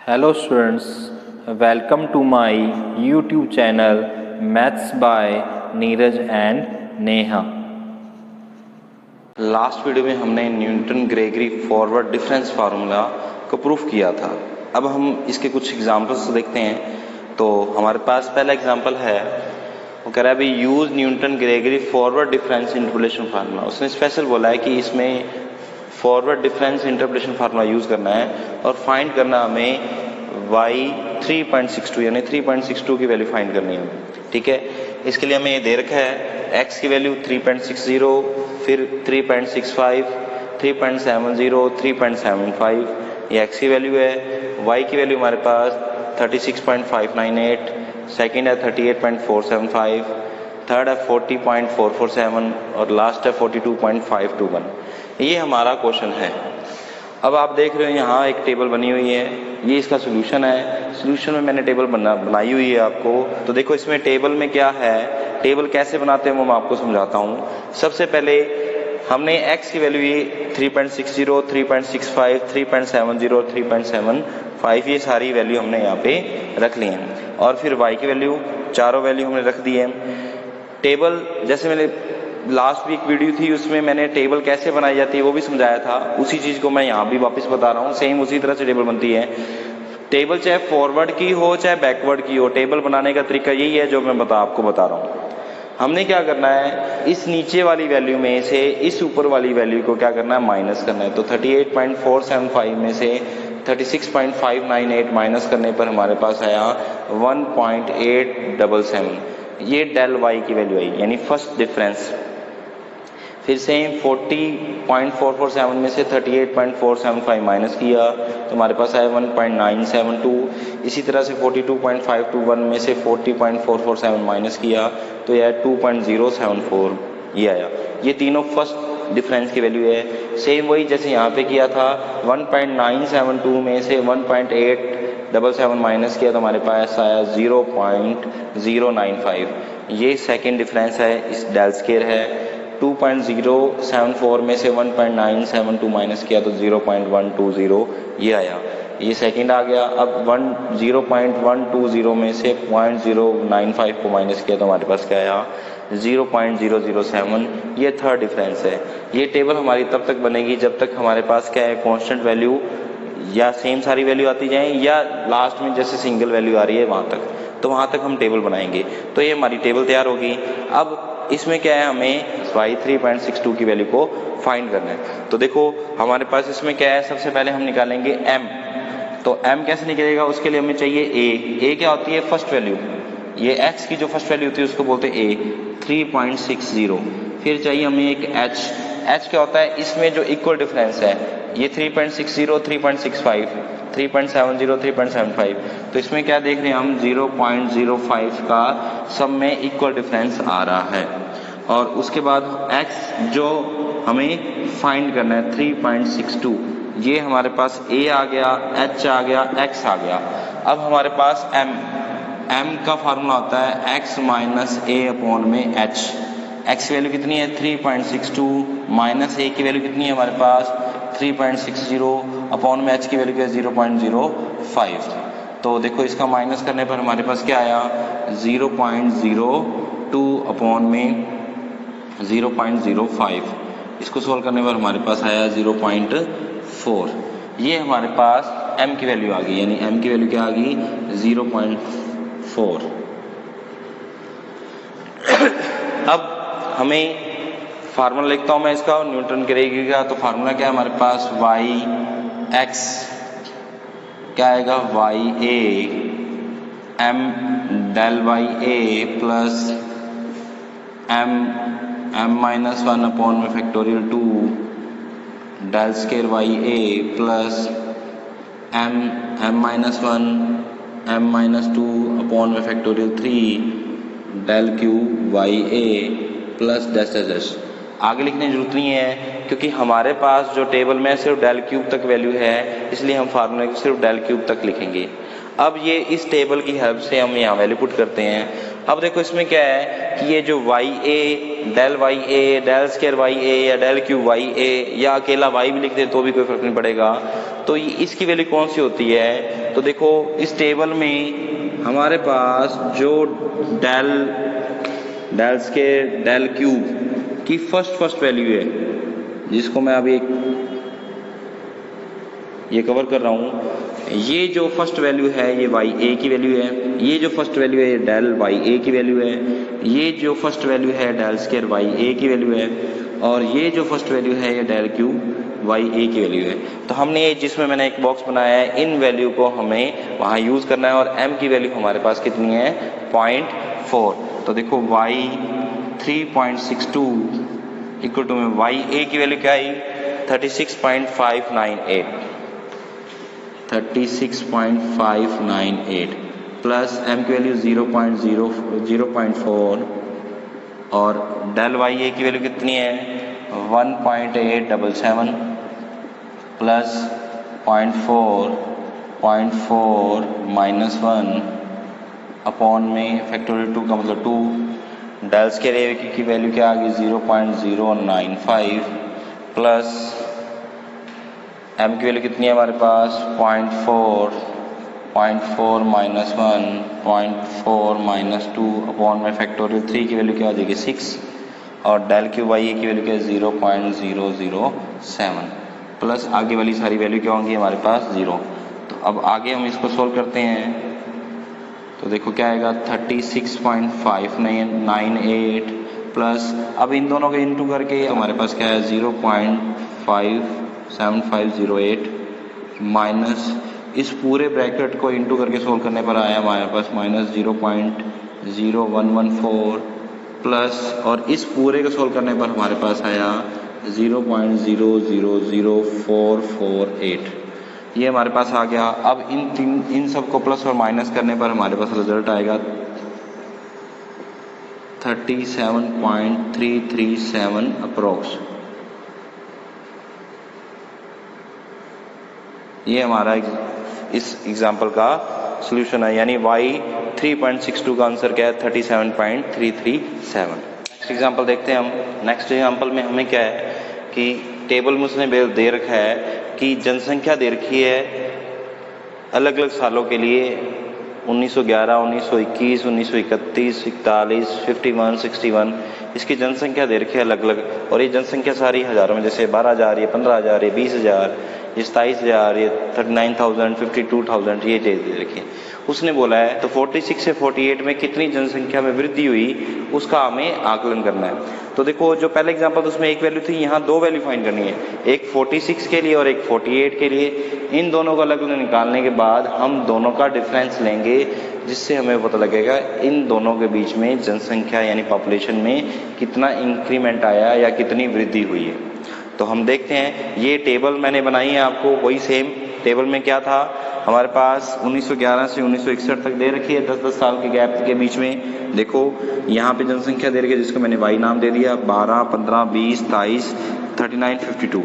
Hello students, welcome to my YouTube channel Maths by Neeraj and Neha. Last video में हमने Newton Gregory forward difference formula को proof किया था। अब हम इसके कुछ एग्जांपल्स देखते हैं। तो हमारे पास पहला एग्जांपल है, वो कह रहा है भाई use Newton Gregory forward difference interpolation formula. उसने स्पेशल बोला है कि इसमें forward difference interpolation formula use करना है और फाइंड करना हमें y 3.62 यानी 3.62 की वैल्यू फाइंड करनी है। ठीक है, इसके लिए हमें ये दे रखा है x की वैल्यू 3.60, फिर 3.65, 3.70, 3.75 ये x की वैल्यू है। y की वैल्यू हमारे पास 36.598, सेकेंड है 38.475, थर्ड है 40.447 और लास्ट है 42.521। ये हमारा क्वेश्चन है। अब आप देख रहे हो यहाँ एक टेबल बनी हुई है, ये इसका सोल्यूशन है। सोल्यूशन में मैंने टेबल बनाई हुई है आपको। तो देखो इसमें टेबल में क्या है, टेबल कैसे बनाते हैं वो मैं आपको समझाता हूँ। सबसे पहले हमने x की वैल्यू ये 3.60, 3.65, 3.70 और 3.75 ये सारी वैल्यू हमने यहाँ पे रख ली है। और फिर y की वैल्यू, चारों वैल्यू हमने रख दी है। टेबल जैसे मैंने लास्ट वीक वीडियो थी उसमें मैंने टेबल कैसे बनाई जाती है वो भी समझाया था, उसी चीज़ को मैं यहाँ भी वापस बता रहा हूँ। सेम उसी तरह से टेबल बनती है। टेबल चाहे फॉरवर्ड की हो चाहे बैकवर्ड की हो, टेबल बनाने का तरीका यही है जो मैं आपको बता रहा हूँ। हमने क्या करना है, इस नीचे वाली वैल्यू में से इस ऊपर वाली वैल्यू को क्या करना है, माइनस करना है। तो 38.475 में से 36.598 माइनस करने पर हमारे पास आया 1.877। ये डेल वाई की वैल्यू आई, यानी फर्स्ट डिफरेंस। फिर सेम 40.447 में से 38.475 माइनस किया तो हमारे पास आया 1.972। इसी तरह से 42.521 में से 40.447 माइनस किया तो यह 2.074 ये आया। ये तीनों फर्स्ट डिफरेंस की वैल्यू है। सेम वही जैसे यहाँ पे किया था, 1.972 में से 1.877 माइनस किया तो हमारे पास आया 0.095। ये सेकेंड डिफरेंस है, इस डेल स्क्वायर है। 2.074 में से 1.972 माइनस किया तो 0.120 ये आया, ये सेकंड आ गया। अब 0.120 में से 0.095 को माइनस किया तो हमारे पास क्या आया, 0.007। ये थर्ड डिफरेंस है। ये टेबल हमारी तब तक बनेगी जब तक हमारे पास क्या है, कांस्टेंट वैल्यू या सेम सारी वैल्यू आती जाए या लास्ट में जैसे सिंगल वैल्यू आ रही है वहाँ तक, तो वहाँ तक हम टेबल बनाएंगे। तो ये हमारी टेबल तैयार होगी। अब इसमें क्या है, हमें y 3.62 की वैल्यू को फाइंड करना है। तो देखो हमारे पास इसमें क्या है, सबसे पहले हम निकालेंगे m। तो m कैसे निकलेगा, उसके लिए हमें चाहिए a क्या होती है, फर्स्ट वैल्यू। ये x की जो फर्स्ट वैल्यू होती है उसको बोलते हैं a, 3.60। फिर चाहिए हमें एक h क्या होता है, इसमें जो इक्वल डिफरेंस है, ये 3.60, 3.65, 3.70, 3.75। तो इसमें क्या देख रहे हैं हम, 0.05 का सब में इक्वल डिफरेंस आ रहा है। और उसके बाद x जो हमें फाइंड करना है 3.62, ये हमारे पास a आ गया, h आ गया, x आ गया। अब हमारे पास m का फार्मूला होता है x माइनस a अपॉन में h। x की वैल्यू कितनी है, 3.62 माइनस a की वैल्यू कितनी है हमारे पास 3.60 अपॉन में h की वैल्यू क्या है 0.05। तो देखो इसका माइनस करने पर हमारे पास क्या आया, 0.02 अपॉन में 0.05। इसको सोल्व करने पर हमारे पास आया 0.4। ये हमारे पास m की वैल्यू आ गई, यानी m की वैल्यू क्या आ गई, 0.4। अब हमें फार्मूला लिखता हूं मैं इसका, न्यूटन ग्रेगरी का। तो फार्मूला क्या है हमारे पास, y x क्या आएगा, y a m del y a plus m minus 1 upon में factorial 2 del square y a plus m minus 1 m minus 2 upon में factorial 3 del cube y a plus dash. आगे लिखने की जरूरत नहीं है क्योंकि हमारे पास जो टेबल में सिर्फ डेल क्यूब तक वैल्यू है, इसलिए हम फार्मूले को सिर्फ डेल क्यूब तक लिखेंगे। अब ये इस टेबल की हेल्प से हम यहाँ वैल्यू पुट करते हैं। अब देखो इसमें क्या है कि ये जो y a del square y a या डेल क्यूब y a या अकेला y भी लिख दे तो भी कोई फर्क नहीं पड़ेगा। तो इसकी वैल्यू कौन सी होती है? तो देखो इस टेबल में हमारे पास जो डेल स्क्वायर डेल क्यूब की फर्स्ट वैल्यू है, जिसको मैं अभी ये कवर कर रहा हूँ, ये जो फर्स्ट वैल्यू है ये वाई ए की वैल्यू है, ये जो फर्स्ट वैल्यू है ये डेल वाई ए की वैल्यू है, ये जो फर्स्ट वैल्यू है डेल स्क्वायर वाई ए की वैल्यू है, और ये जो फर्स्ट वैल्यू है ये डेल क्यूब वाई ए की वैल्यू है। तो हमने जिसमें मैंने एक बॉक्स बनाया है, इन वैल्यू को हमें वहाँ यूज़ करना है, और m की वैल्यू हमारे पास कितनी है? 0.4। तो देखो y 3.62 इक्वल टू में वाई ए की वैल्यू क्या आई? 36.598 प्लस m की वैल्यू 0.4 और डेल वाई ए की वैल्यू कितनी है? 1.877 प्लस 0.4 माइनस 1 अपॉन में फैक्टोरियल 2 का मतलब 2। डेल स्क्वायर ए की वैल्यू क्या आ गई? 0.095 प्लस m की वैल्यू कितनी है हमारे पास? 0.4 माइनस 1 0.4 माइनस 2 अपॉन में फैक्टोरियल 3 की वैल्यू क्या आ जाएगी? 6 और डेल क्यू वाई ए की वैल्यू क्या है? 0.007 प्लस आगे वाली सारी वैल्यू क्या होंगी हमारे पास? 0। तो अब आगे हम इसको सोल्व करते हैं, तो देखो क्या आएगा? 36.598 प्लस अब इन दोनों को इंटू करके हमारे पास क्या है? 0.57508 माइनस इस पूरे ब्रैकेट को इंटू करके सोल्व करने पर आया हमारे पास माइनस 0.0114 प्लस और इस पूरे को सोल्व करने पर हमारे पास आया 0.000448। ये हमारे पास आ गया। अब इन सब को प्लस और माइनस करने पर हमारे पास रिजल्ट आएगा 37.337 अप्रोक्स। ये हमारा इस एग्जाम्पल का सॉल्यूशन है, यानी y 3.62 का आंसर क्या है? 37.337। नेक्स्ट एग्जाम्पल देखते हैं हम। नेक्स्ट एग्जाम्पल में हमें क्या है कि टेबल में उसने दे रखा है कि जनसंख्या दे रखी है अलग अलग सालों के लिए 1911, 1921, 1931, 41, 51, 61 इसकी जनसंख्या दे रखी है अलग अलग, और ये जनसंख्या सारी हज़ारों में, जैसे 12,000, ये 15,000, ये 20,000, ये 27,000, ये 39,000, 52,000 ये दे रखी है। उसने बोला है तो 46 से 48 में कितनी जनसंख्या में वृद्धि हुई उसका हमें आकलन करना है। तो देखो जो पहले एग्जांपल उसमें एक वैल्यू थी, यहाँ दो वैल्यू फाइंड करनी है, एक 46 के लिए और एक 48 के लिए। इन दोनों को अलग अलग निकालने के बाद हम दोनों का डिफरेंस लेंगे, जिससे हमें पता लगेगा इन दोनों के बीच में जनसंख्या यानी पॉपुलेशन में कितना इंक्रीमेंट आया या कितनी वृद्धि हुई है। तो हम देखते हैं, ये टेबल मैंने बनाई है आपको, वही सेम टेबल में क्या था हमारे पास 1911 से 1961 तक दे रखी है, 10-10 साल के गैप के बीच में। देखो यहाँ पे जनसंख्या दे रखी है जिसको मैंने वाई नाम दे दिया, 12, 15, 20, 23, 39, 52।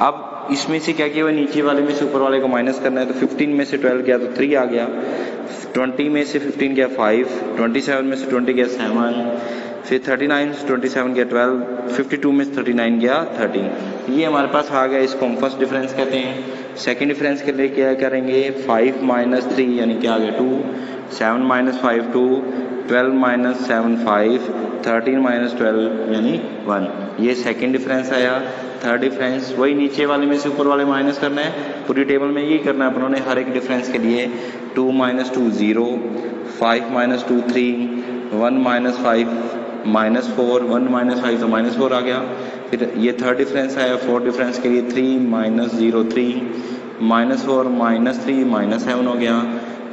अब इसमें से क्या किया हुआ, नीचे वाले में से ऊपर वाले को माइनस करना है, तो 15 में से 12 गया तो 3 आ गया, 20 में से 15 गया 5, 27 में से 20 गया 7, फिर 39 से 27 गया 12, 52 में से 39 गया 13। ये हमारे पास आ गया, इसको हम फर्स्ट डिफरेंस कहते हैं। सेकंड डिफरेंस के लिए क्या करेंगे, 5 माइनस 3 यानी क्या आ गया 2, 7 माइनस 5 2, 12 माइनस 7 5, 13 माइनस 12 यानी 1। ये सेकंड डिफरेंस आया। थर्ड डिफरेंस वही नीचे वाले में से ऊपर वाले माइनस करना है, पूरी टेबल में यही करना है अपनों ने हर एक डिफरेंस के लिए। 2 minus 2 0, 5 minus 2 3, 1 minus 5 minus 4, 1 minus 5 तो माइनस 4 आ गया। फिर ये थर्ड डिफरेंस आया। फोर्थ डिफरेंस के लिए 3 माइनस 0 3, माइनस 4 माइनस 3 माइनस 7 हो गया।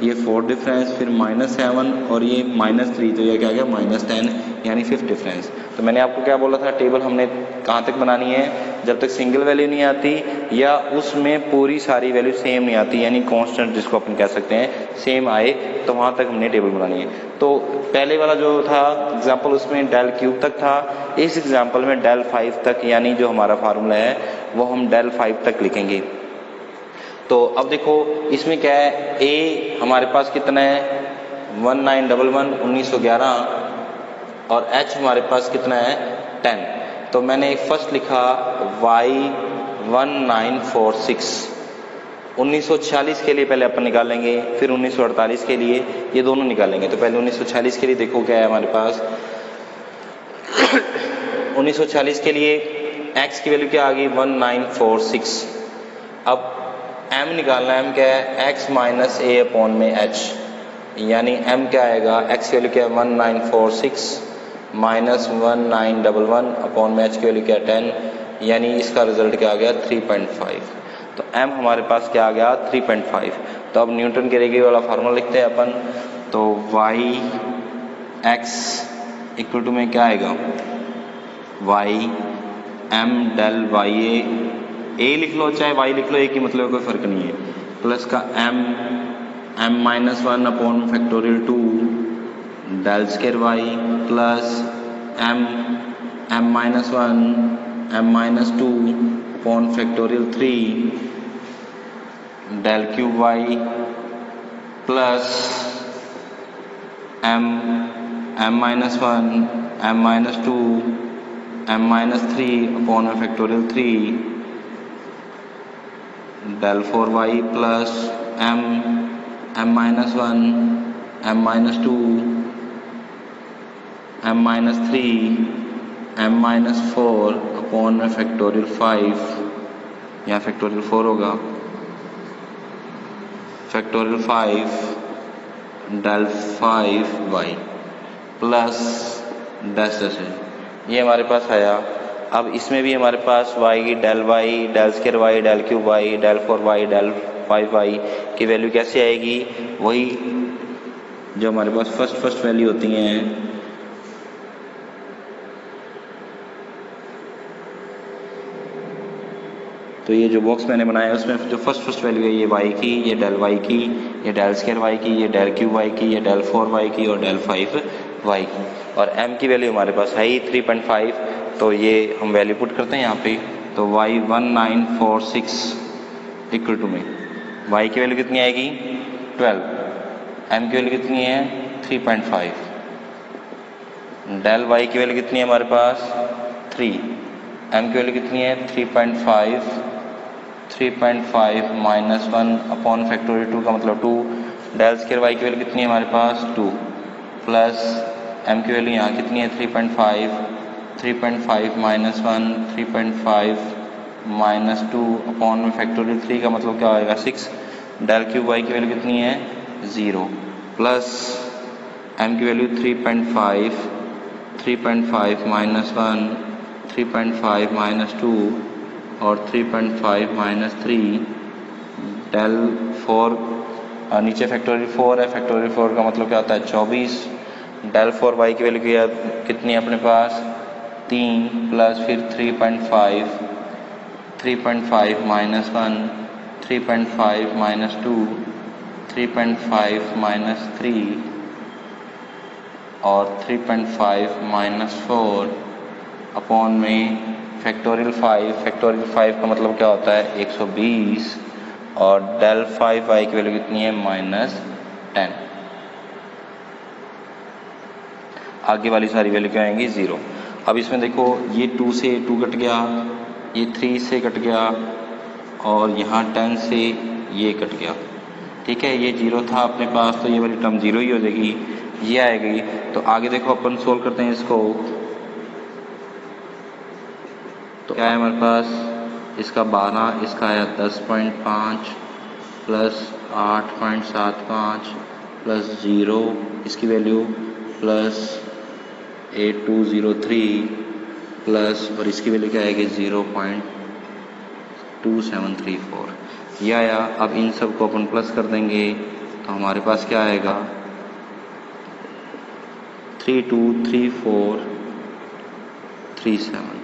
ये फोर्थ डिफरेंस, फिर माइनस 7 और ये माइनस 3, तो ये क्या गया माइनस 10 यानी फिफ्थ डिफरेंस। तो मैंने आपको क्या बोला था, टेबल हमने कहाँ तक बनानी है, जब तक सिंगल वैल्यू नहीं आती या उसमें पूरी सारी वैल्यू सेम नहीं आती, यानी कांस्टेंट जिसको अपन कह सकते हैं सेम आए, तो वहाँ तक हमने टेबल बनानी है। तो पहले वाला जो था एग्जाम्पल उसमें डेल क्यूब तक था, इस एग्जाम्पल में डेल 5 तक, यानी जो हमारा फार्मूला है वो हम डेल 5 तक लिखेंगे। तो अब देखो इसमें क्या है, ए हमारे पास कितना है 1911 1911 और एच हमारे पास कितना है 10। तो मैंने एक फर्स्ट लिखा y 1946 1946 के लिए पहले अपन निकालेंगे, फिर 1948 के लिए, ये दोनों निकालेंगे। तो पहले 1946 के लिए देखो क्या है हमारे पास। 1946 के लिए x की वैल्यू क्या आ गई 1946। अब m निकालना है, m क्या है x माइनस a अपॉन में h, यानी m क्या आएगा, x की वैल्यू क्या है 1946 माइनस 1911 अपॉन में h की वैल्यू क्या है 10, यानी इसका रिजल्ट क्या आ गया 3.5। तो m हमारे पास क्या आ गया 3.5। तो अब न्यूटन के ग्रेगरी वाला फार्मूला लिखते हैं अपन। तो y x इक्वल टू में क्या आएगा y m del y a लिख लो चाहे y लिख लो, एक ही मतलब कोई फर्क नहीं है, प्लस का m minus 1 upon factorial 2 del square y plus m minus 1 m minus 2 upon factorial 3 del cube y plus m minus 1 m minus 2 m minus 3 upon factorial 3 del 4y plus m minus 1 m minus 2 m minus 3 m minus 4 upon में factorial 5 या factorial 4 होगा, factorial 5 del 5y plus dash से ये हमारे पास आया। अब इसमें भी हमारे पास y del square y del cube y del 4y del 5y की वैल्यू कैसे आएगी, वही जो हमारे पास फर्स्ट वैल्यू होती हैं। तो ये जो बॉक्स मैंने बनाया है उसमें जो फर्स्ट वैल्यू है ये y की, ये डेल y की, ये डेल स्क्वायर y की, ये डेल क्यूब y की, ये डेल 4y की और डेल 5y की, और m की वैल्यू हमारे पास है ही 3.5। तो ये हम वैल्यू पुट करते हैं यहाँ पे। तो y 1946 इक्वल टू में y की वैल्यू कितनी आएगी 12, m की वैल्यू कितनी है 3.5, डेल y की वैल्यू कितनी है हमारे पास 3, m की वैल्यू कितनी है 3.5 माइनस 1 अपॉन फैक्टोरियल 2 का मतलब 2, डेल स्क्वायर y की वैल्यू कितनी है हमारे पास 2, प्लस m की वैल्यू यहाँ कितनी है 3.5 माइनस 1 3.5 माइनस 2 अपॉन में फैक्टोरियल 3 का मतलब क्या आएगा 6, डेल क्यूब y की वैल्यू कितनी है 0, प्लस m की वैल्यू 3.5 माइनस 1 3.5 माइनस 2 और 3.5 माइनस 3 डेल 4, नीचे फैक्टोरियल 4 है, फैक्टोरियल 4 का मतलब क्या होता है 24, डेल 4y की वैल्यू कितनी है अपने पास 3, प्लस फिर 3.5 माइनस 1 3.5 माइनस 2 3.5 माइनस 3 और 3.5 माइनस 4 अपॉन में फैक्टोरियल 5 का मतलब क्या होता है 120 और डेल 5y की वैल्यू कितनी है -10। आगे वाली सारी वैल्यू क्या आएंगी 0। अब इसमें देखो ये 2 से 2 कट गया, ये 3 से कट गया और यहाँ 10 से ये कट गया, ठीक है, ये 0 था अपने पास तो ये वाली टर्म 0 ही हो जाएगी, ये आएगी। तो आगे देखो अपन सोल्व करते हैं इसको। तो क्या है हमारे पास इसका 12, इसका आया 10.5 प्लस 8.75 प्लस 0 इसकी वैल्यू प्लस 8203 प्लस और इसकी वैल्यू क्या आएगी 0.2734 ये आया। अब इन सब को अपन प्लस कर देंगे तो हमारे पास क्या आएगा 323437।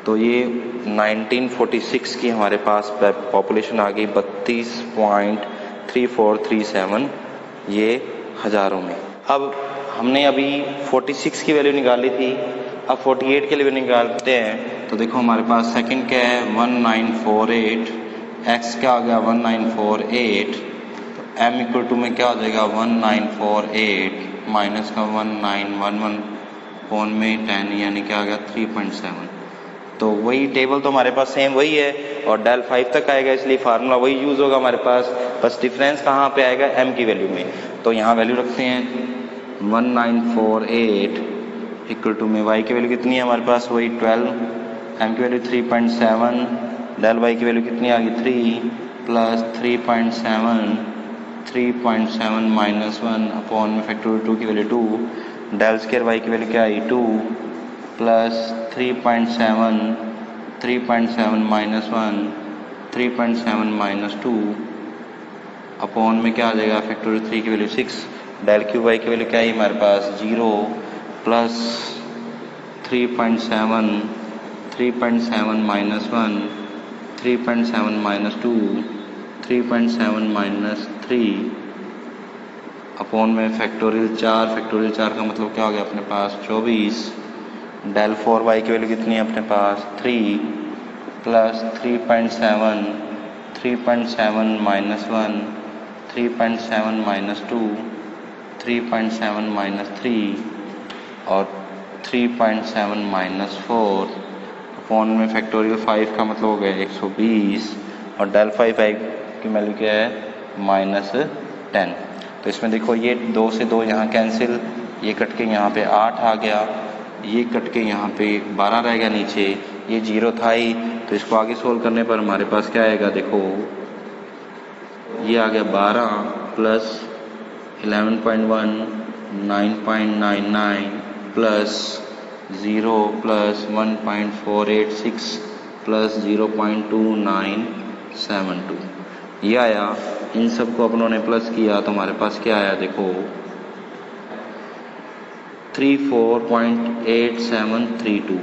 तो ये 1946 की हमारे पास पॉपुलेशन आ गई 32.3437, ये हज़ारों में। अब हमने अभी 46 की वैल्यू निकाली थी, अब 48 के लिए निकालते हैं। तो देखो हमारे पास सेकंड क्या है 1948, x क्या आ गया 1948, तो m इक्वल टू में क्या हो जाएगा 1948 माइनस का 1911 फोन में 10 यानी क्या आ गया 3.7 तो वही टेबल तो हमारे पास सेम वही है और डेल 5 तक आएगा, इसलिए फार्मूला वही यूज़ होगा हमारे पास, बस डिफरेंस कहाँ पे आएगा, m की वैल्यू में। तो यहाँ वैल्यू रखते हैं 1948 इक्वल टू में y की वैल्यू कितनी है हमारे पास, वही 12, m की वैल्यू 3.7, डेल y की वैल्यू कितनी आ गई 3 प्लस 3.7 माइनस 1 अपॉन में फैक्टोरियल 2 की वैल्यू 2, डेल स्क्वायर y की वैल्यू क्या आई 2 प्लस 3.7 माइनस 1 3.7 माइनस 2 अपॉन में क्या आ जाएगा फैक्टोरियल 3 की वैल्यू 6, डेल क्यू y की वैल्यू क्या है हमारे पास 0 plus 3.7 minus 1 3.7 minus 2 3.7 minus 3 upon में फैक्टोरियल 4 का मतलब क्या हो गया अपने पास 24, डेल 4y की वैल्यू कितनी है अपने पास 3 प्लस 3.7 माइनस 1 3.7 माइनस 2 3.7 माइनस 3 और 3.7 माइनस 4 अपॉन में फैक्टोरियल 5 का मतलब हो गया 120 और डेल 5 की वैल्यू क्या है -10। तो इसमें देखो ये 2 से 2 यहाँ कैंसिल, ये कट के यहाँ पे 8 आ गया, ये कट के यहाँ पे 12 रहेगा नीचे, ये 0 था ही, तो इसको आगे सोल्व करने पर हमारे पास क्या आएगा, देखो ये आ गया 12 प्लस 11.1 9.99 प्लस 0 प्लस 1.486 प्लस 0.2972 ये आया। इन सबको अपनों ने प्लस किया तो हमारे पास क्या आया, देखो 34.8732।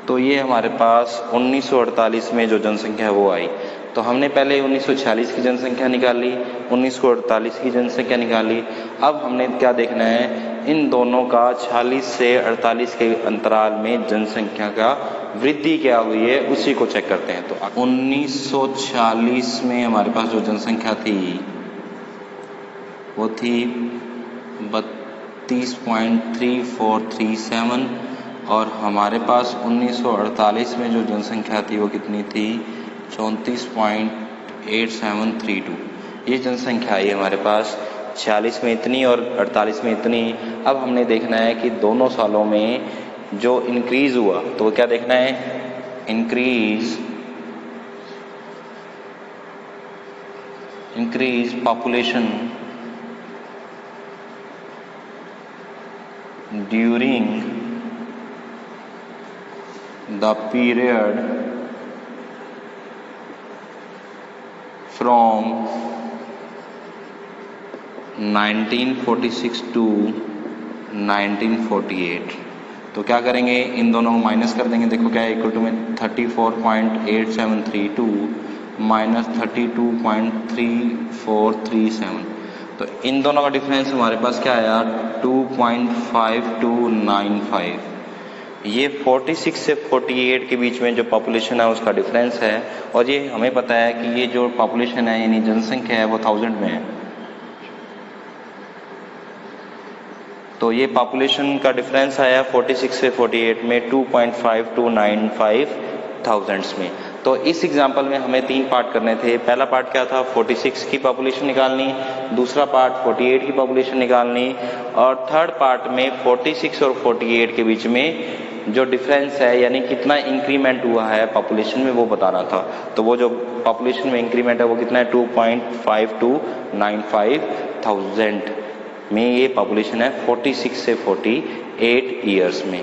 तो ये हमारे पास 1948 में जो जनसंख्या है वो आई। तो हमने पहले 1946 की जनसंख्या निकाली, 1948 की जनसंख्या निकाली। अब हमने क्या देखना है, इन दोनों का 46 से 48 के अंतराल में जनसंख्या का वृद्धि क्या हुई है उसी को चेक करते हैं। तो 1946 में हमारे पास जो जनसंख्या थी वो थी 32.3437 और हमारे पास 1948 में जो जनसंख्या थी वो कितनी थी 34.8732। ये जनसंख्या आई हमारे पास 46 में इतनी और 48 में इतनी। अब हमने देखना है कि दोनों सालों में जो इंक्रीज हुआ तो क्या देखना है, increase population during the period from 1946 to 1948। तो क्या करेंगे, इन दोनों को माइनस कर देंगे। देखो क्या है, इक्वल टू में 34.8732 माइनस 32.3437। तो इन दोनों का डिफरेंस हमारे पास क्या आया 2.5295। ये 46 से 48 के बीच में जो पॉपुलेशन है उसका डिफरेंस है। और ये हमें पता है कि ये जो पॉपुलेशन है यानी जनसंख्या है वो 1000 में है। तो ये पॉपुलेशन का डिफरेंस आया 46 से 48 में 2.5295 थाउजेंड्स में। तो इस एग्जांपल में हमें 3 पार्ट करने थे। पहला पार्ट क्या था, 46 की पॉपुलेशन निकालनी, दूसरा पार्ट 48 की पॉपुलेशन निकालनी और थर्ड पार्ट में 46 और 48 के बीच में जो डिफरेंस है यानी कितना इंक्रीमेंट हुआ है पॉपुलेशन में वो बताना था। तो वो जो पॉपुलेशन में इंक्रीमेंट है वो कितना है 2.5295 थाउजेंड में ये पॉपुलेशन है 46 से 48 ईयर्स में।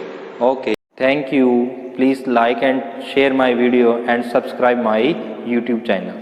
Okay, thank you. Please like and share my video and subscribe my YouTube channel.